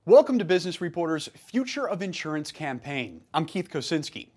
Welcome to Business Reporter's Future of Insurance campaign. I'm Keith Kosinski.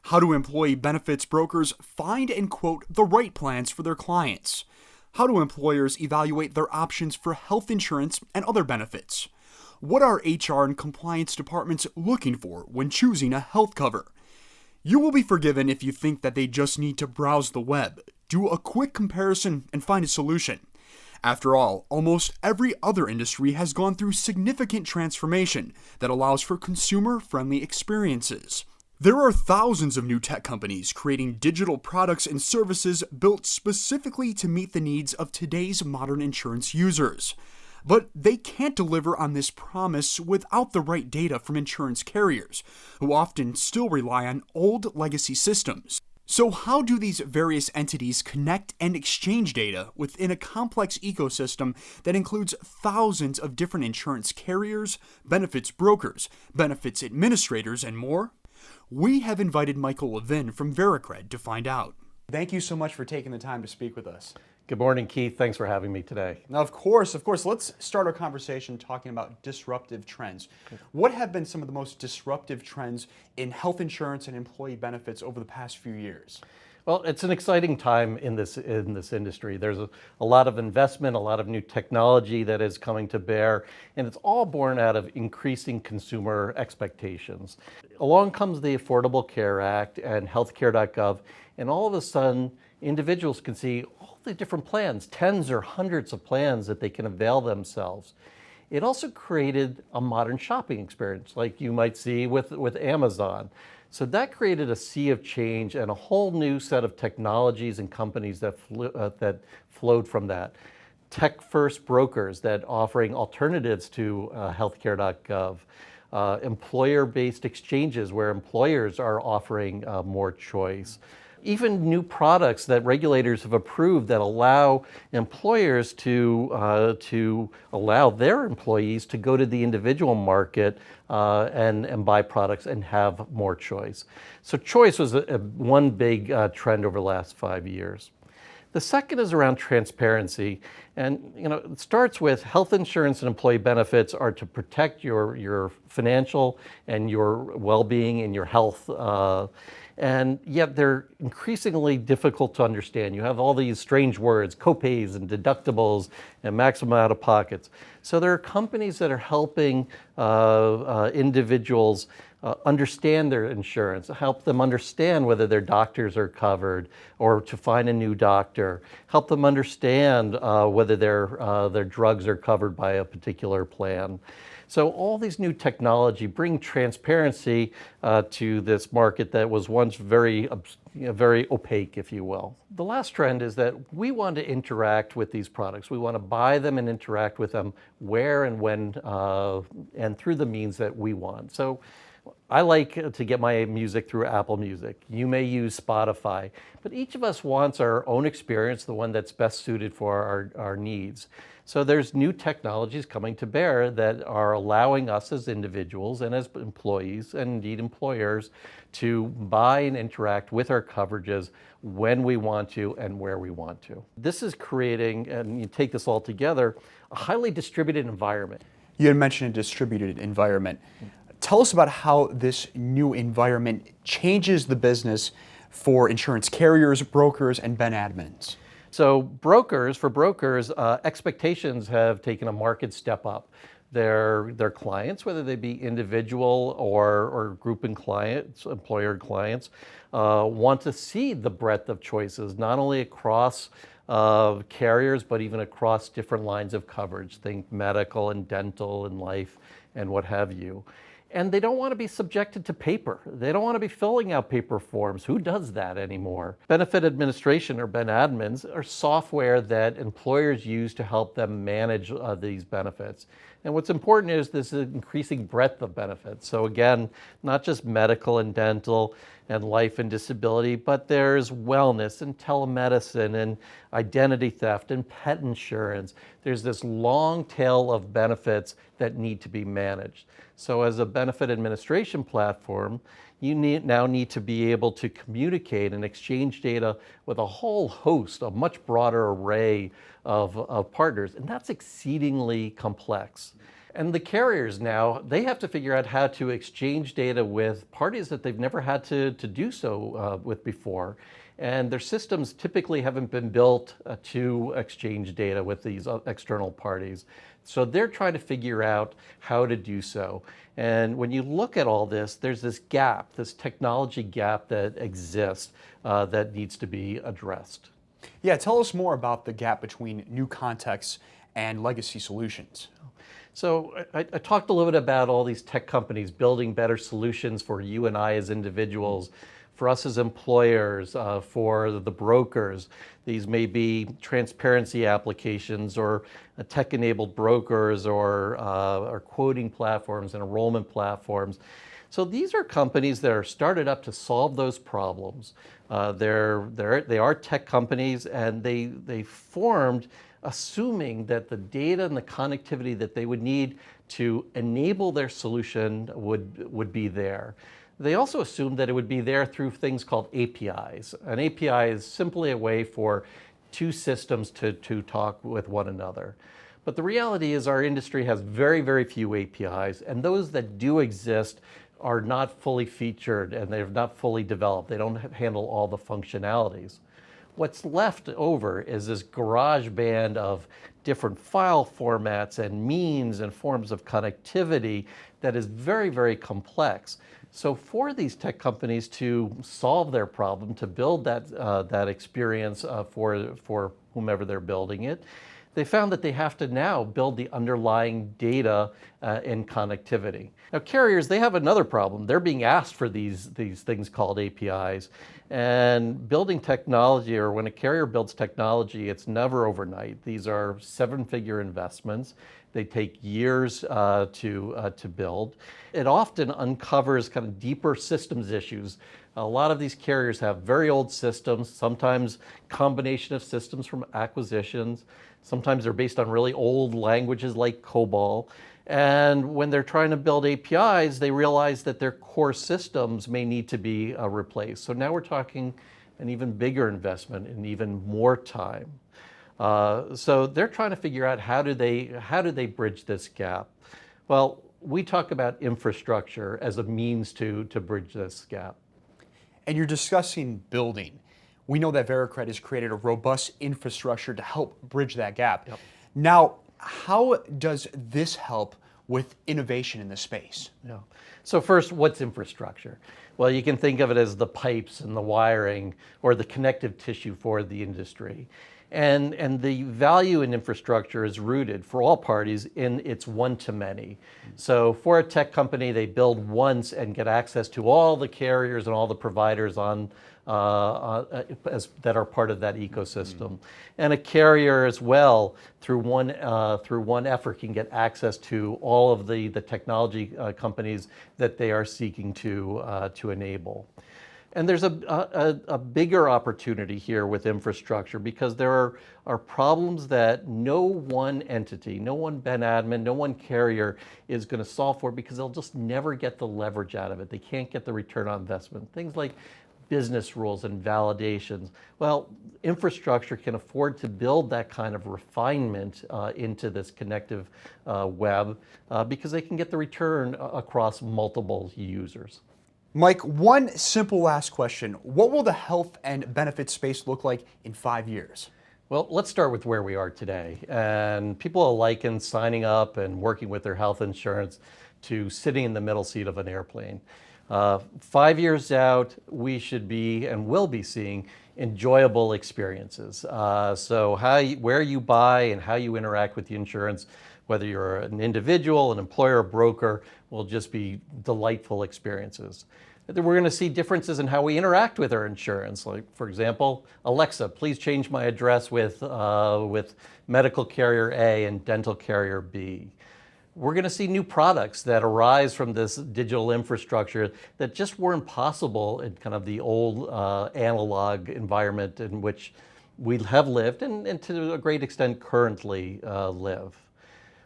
How do employee benefits brokers find and quote the right plans for their clients? How do employers evaluate their options for health insurance and other benefits? What are HR and compliance departments looking for when choosing a health cover? You will be forgiven if you think that they just need to browse the web, do a quick comparison, and find a solution. After all, almost every other industry has gone through significant transformation that allows for consumer-friendly experiences. There are thousands of new tech companies creating digital products and services built specifically to meet the needs of today's modern insurance users. But they can't deliver on this promise without the right data from insurance carriers, who often still rely on old legacy systems. So how do these various entities connect and exchange data within a complex ecosystem that includes thousands of different insurance carriers, benefits brokers, benefits administrators, and more? We have invited Michael Levin from Vericred to find out. Thank you so much for taking the time to speak with us. Good morning, Keith. Thanks for having me today. Now, of course, let's start our conversation talking about disruptive trends. What have been some of the most disruptive trends in health insurance and employee benefits over the past few years? Well, it's an exciting time in this industry. There's a lot of investment, a lot of new technology that is coming to bear, and it's all born out of increasing consumer expectations. Along comes the Affordable Care Act and healthcare.gov, and all of a sudden, individuals can see all the different plans, tens or hundreds of plans that they can avail themselves. It also created a modern shopping experience like you might see with Amazon. So that created a sea of change and a whole new set of technologies and companies that flowed from that. Tech-first brokers that offering alternatives to healthcare.gov. Employer-based exchanges where employers are offering more choice. Even new products that regulators have approved that allow employers to allow their employees to go to the individual market and buy products and have more choice. So choice was one big trend over the last 5 years. The second is around transparency, and it starts with health insurance and employee benefits are to protect your financial and your well-being and your health. And yet they're increasingly difficult to understand. You have all these strange words, copays and deductibles and maximum out-of-pockets. So there are companies that are helping individuals understand their insurance, help them understand whether their doctors are covered or to find a new doctor, help them understand whether their drugs are covered by a particular plan. So all these new technology bring transparency to this market that was once very opaque, if you will. The last trend is that we want to interact with these products. We want to buy them and interact with them where and when and through the means that we want. So I like to get my music through Apple Music. You may use Spotify, but each of us wants our own experience, the one that's best suited for our needs. So there's new technologies coming to bear that are allowing us as individuals and as employees and indeed employers to buy and interact with our coverages when we want to and where we want to. This is creating, and you take this all together, a highly distributed environment. You had mentioned a distributed environment. Tell us about how this new environment changes the business for insurance carriers, brokers, and ben admins. So for brokers, expectations have taken a marked step up. Their clients, whether they be individual or group and clients, employer clients, want to see the breadth of choices, not only across carriers, but even across different lines of coverage. Think medical and dental and life and what have you. And they don't want to be subjected to paper. They don't want to be filling out paper forms. Who does that anymore? Benefit administration or ben admins are software that employers use to help them manage these benefits. And what's important is this increasing breadth of benefits. So again, not just medical and dental, and life and disability, but there's wellness and telemedicine and identity theft and pet insurance. There's this long tail of benefits that need to be managed. So as a benefit administration platform, you now need to be able to communicate and exchange data with a whole host, a much broader array of partners, and that's exceedingly complex. And the carriers now, they have to figure out how to exchange data with parties that they've never had to do so with before. And their systems typically haven't been built to exchange data with these external parties. So they're trying to figure out how to do so. And when you look at all this, there's this gap, this technology gap that exists that needs to be addressed. Yeah, tell us more about the gap between new contexts and legacy solutions. So I talked a little bit about all these tech companies building better solutions for you and I as individuals, for us as employers, for the brokers. These may be transparency applications or tech-enabled brokers or quoting platforms and enrollment platforms. So these are companies that are started up to solve those problems. They are tech companies, and they formed assuming that the data and the connectivity that they would need to enable their solution would be there. They also assumed that it would be there through things called APIs. An API is simply a way for two systems to talk with one another. But the reality is our industry has very, very few APIs, and those that do exist are not fully featured and they're not fully developed. They don't handle all the functionalities. What's left over is this garage band of different file formats and means and forms of connectivity that is very, very complex. So for these tech companies to solve their problem, to build that experience for whomever they're building it, they found that they have to now build the underlying data and connectivity. Now carriers, they have another problem. They're being asked for these things called APIs. And building technology, or when a carrier builds technology, it's never overnight. These are seven-figure investments. They take years to build. It often uncovers kind of deeper systems issues. A lot of these carriers have very old systems, sometimes combination of systems from acquisitions. Sometimes they're based on really old languages like COBOL. And when they're trying to build APIs, they realize that their core systems may need to be replaced. So now we're talking an even bigger investment and even more time. So they're trying to figure out how do they bridge this gap. Well, we talk about infrastructure as a means to bridge this gap. And you're discussing building. We know that Vericred has created a robust infrastructure to help bridge that gap. Yep. Now, how does this help with innovation in this space? Yeah. So first, what's infrastructure? Well, you can think of it as the pipes and the wiring or the connective tissue for the industry. And the value in infrastructure is rooted for all parties in its one-to-many. So for a tech company, they build once and get access to all the carriers and all the providers that are part of that ecosystem. And a carrier as well, through one effort, can get access to all of the technology companies that they are seeking to enable. And there's a bigger opportunity here with infrastructure because there are problems that no one entity, no one Ben admin, no one carrier is going to solve for because they'll just never get the leverage out of it. They can't get the return on investment. Things like business rules and validations. Well, infrastructure can afford to build that kind of refinement into this connective web because they can get the return across multiple users. Mike, one simple last question. What will the health and benefits space look like in 5 years? Well, let's start with where we are today. And people liken signing up and working with their health insurance to sitting in the middle seat of an airplane. 5 years out, we should be and will be seeing enjoyable experiences. So where you buy and how you interact with the insurance, whether you're an individual, an employer, a broker, will just be delightful experiences. We're going to see differences in how we interact with our insurance. Like, for example, Alexa, please change my address with medical carrier A and dental carrier B. We're going to see new products that arise from this digital infrastructure that just weren't possible in kind of the old analog environment in which we have lived and to a great extent currently live.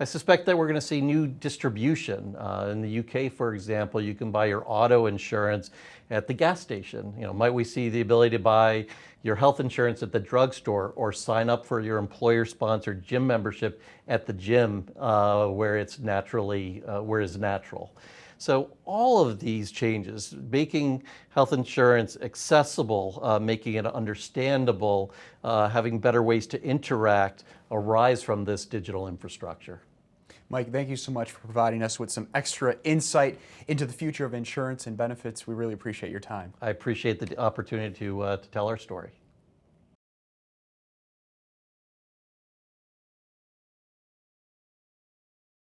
I suspect that we're going to see new distribution. In the UK, for example, you can buy your auto insurance at the gas station. Might we see the ability to buy your health insurance at the drugstore or sign up for your employer-sponsored gym membership at the gym where it's natural. So all of these changes, making health insurance accessible, making it understandable, having better ways to interact, arise from this digital infrastructure. Mike, thank you so much for providing us with some extra insight into the future of insurance and benefits. We really appreciate your time. I appreciate the opportunity to tell our story.